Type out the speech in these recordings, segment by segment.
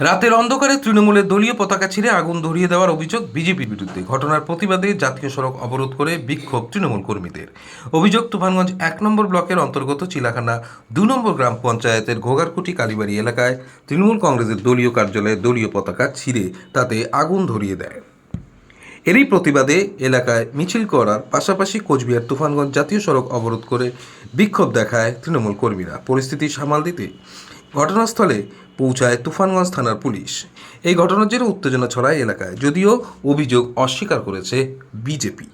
রাতের অন্ধকারে তৃণমূলের দলীয় পতাকা ছিঁড়ে আগুন ধরিয়ে দেওয়ার অভিযোগ বিজেপির বিরুদ্ধে। ঘটনার প্রতিবাদে জাতীয় সড়ক অবরোধ করে বিক্ষোভ তৃণমূল কর্মীদের। অভিযোগ, তুফানগঞ্জ 1 নম্বর ব্লকের অন্তর্গত চিলাখানা 2 নম্বর গ্রাম পঞ্চায়েতের ঘোগারকুটি কালীবাড়ি এলাকায় তৃণমূল কংগ্রেসের দলীয় কার্যালয়ে দলীয় পতাকা ছিঁড়ে তাতে আগুন ধরিয়ে দেয়। এরই প্রতিবাদে এলাকায় মিছিল করার পাশাপাশি কোচবিহার তুফানগঞ্জ জাতীয় সড়ক অবরোধ করে বিক্ষোভ দেখায় তৃণমূল কর্মীরা। পরিস্থিতি সামাল দিতে ঘটনাস্থলে পৌঁছায় তুফানগঞ্জ থানার পুলিশ। এই ঘটনার জেরে উত্তেজনা ছড়ায় এলাকায়, যদিও অভিযোগ অস্বীকার করেছে বিজেপি।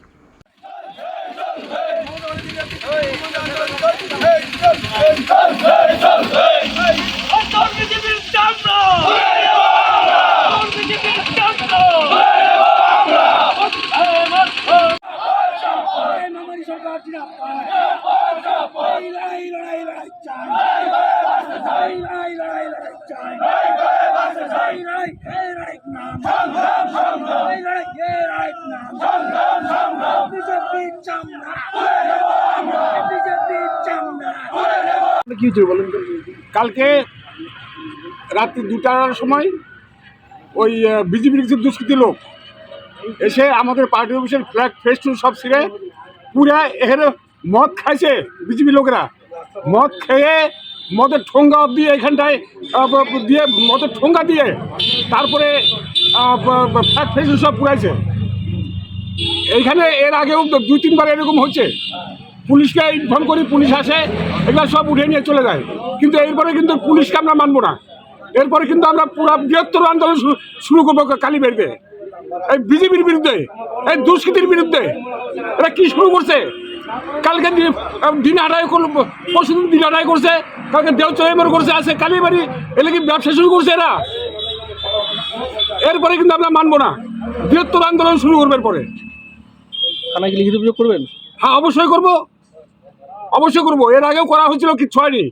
কালকে রাত্রি 2টার সময় ওই বিজেপির কিছু দুষ্কৃতী লোক এসে আমাদের পার্টি অফিসের ফ্ল্যাগ ফেস্টুন সব ছিঁড়ে পুরা এখানে মদ খাইছে। বিজেপি লোকেরা মদ খেয়ে মদের ঠোঙ্গা দিয়ে এখানটায় দিয়ে মদের ঠোঙ্গা দিয়ে তারপরে ফ্ল্যাগ ফেস্টুন সব পুরাইছে। এইখানে এর আগেও 2-3বার এরকম হচ্ছে। পুলিশকে ইনফর্ম করি, পুলিশ আসে, এগুলো সব উঠে নিয়ে চলে যায়। কিন্তু এরপরে কিন্তু পুলিশকে আমরা মানবো না। এরপরে কিন্তু আমরা পুরো বৃহত্তর আন্দোলন শুরু করবো কালীবাড়িতে, এই বিজেপির বিরুদ্ধে, এই দুষ্কৃতির বিরুদ্ধে। এরা কি শুরু করছে? কালকে দিন আদায় করলো, পরশুদিন দিন আদায় করছে, কালকে দেওচর করছে, আছে কালীবাড়ি এলে কি ব্যবসা শুরু করছে এরা। এরপরে কিন্তু আমরা মানবো না, বৃহত্তর আন্দোলন শুরু করবে। এরপরে থানায় কি লিখিত অভিযোগ করবেন? হ্যাঁ, অবশ্যই করবো, অবশ্যই করবো। এর আগেও করা হয়েছিল, কিচ্ছু হয়নি,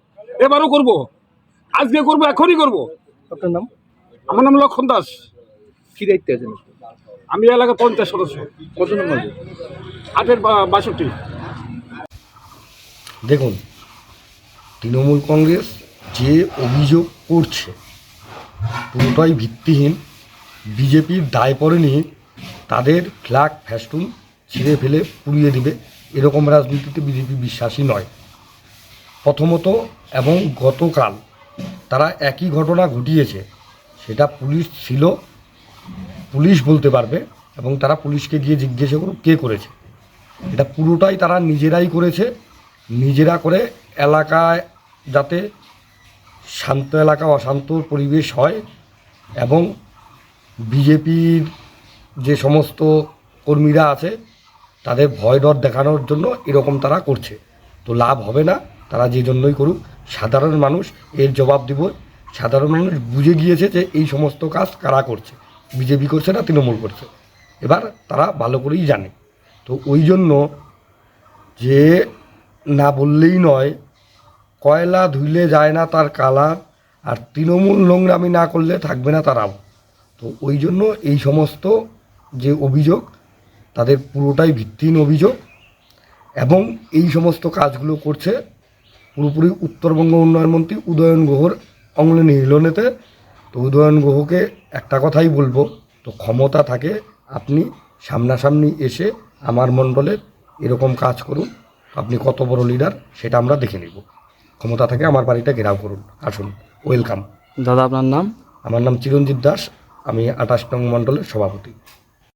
এবারও করবো, আজকে করবো, এখনই করবো। আপনার নাম? আমার নাম লক্ষণ দাস। কি দায়িত্বে আছেন? আমি এলাকার পঞ্চায়েত সদস্য। কত নম্বর? 8-62। দেখুন, তৃণমূল কংগ্রেস যে অভিযোগ করছে পুরোটাই ভিত্তিহীন। বিজেপির দায় পড়েনি তাদের ফ্ল্যাগ ফেস্টুন ছিঁড়ে ফেলে পুড়িয়ে দিবে, এরকম রাজনীতিতে বিজেপি বিশ্বাসী নয় প্রথমত। এবং গতকাল তারা একই ঘটনা ঘটিয়েছে, সেটা পুলিশ ছিল, পুলিশ বলতে পারবে, এবং তারা পুলিশকে গিয়ে জিজ্ঞাসা করুক কে করেছে। এটা পুরোটাই তারা নিজেরাই করেছে। নিজেরা করে এলাকায় যাতে শান্ত এলাকা অশান্ত পরিবেশ হয়, এবং বিজেপির যে সমস্ত কর্মীরা আছে তাদের ভয় ডর দেখানোর জন্য এরকম তারা করছে। তো লাভ হবে না, তারা যে জন্যই করুক, সাধারণ মানুষ এর জবাব দিব। সাধারণ মানুষ বুঝে গিয়েছে যে এই সমস্ত কাজ কারা করছে, বিজেপি করছে না তৃণমূল করছে, এবার তারা ভালো করেই জানে। তো ওই জন্য যে না বললেই নয়, কয়লা ধুইলে যায় না তার কালার, আর তৃণমূল নোংরামি না করলে থাকবে না তারাও। তো ওই জন্য এই সমস্ত যে অভিযোগ তাদের পুরোটাই ভিত্তিহীন অভিযোগ, এবং এই সমস্ত কাজগুলো করছে পুরোপুরি উত্তরবঙ্গ উন্নয়ন মন্ত্রী উদয়ন গুহর অঙ্গলে নিহিলনেতে। তো উদয়ন গুহকে একটা কথাই বলবো, তো ক্ষমতা থাকে আপনি সামনাসামনি এসে আমার মণ্ডলের এরকম কাজ করুন, আপনি কত বড় লিডার সেটা আমরা দেখে নিব। ক্ষমতা থাকে আমার বাড়িটা ঘেরাও করুন, আসুন, ওয়েলকাম। দাদা আপনার নাম? আমার নাম চিরঞ্জিত দাস, আমি 28 নং মণ্ডলের সভাপতি।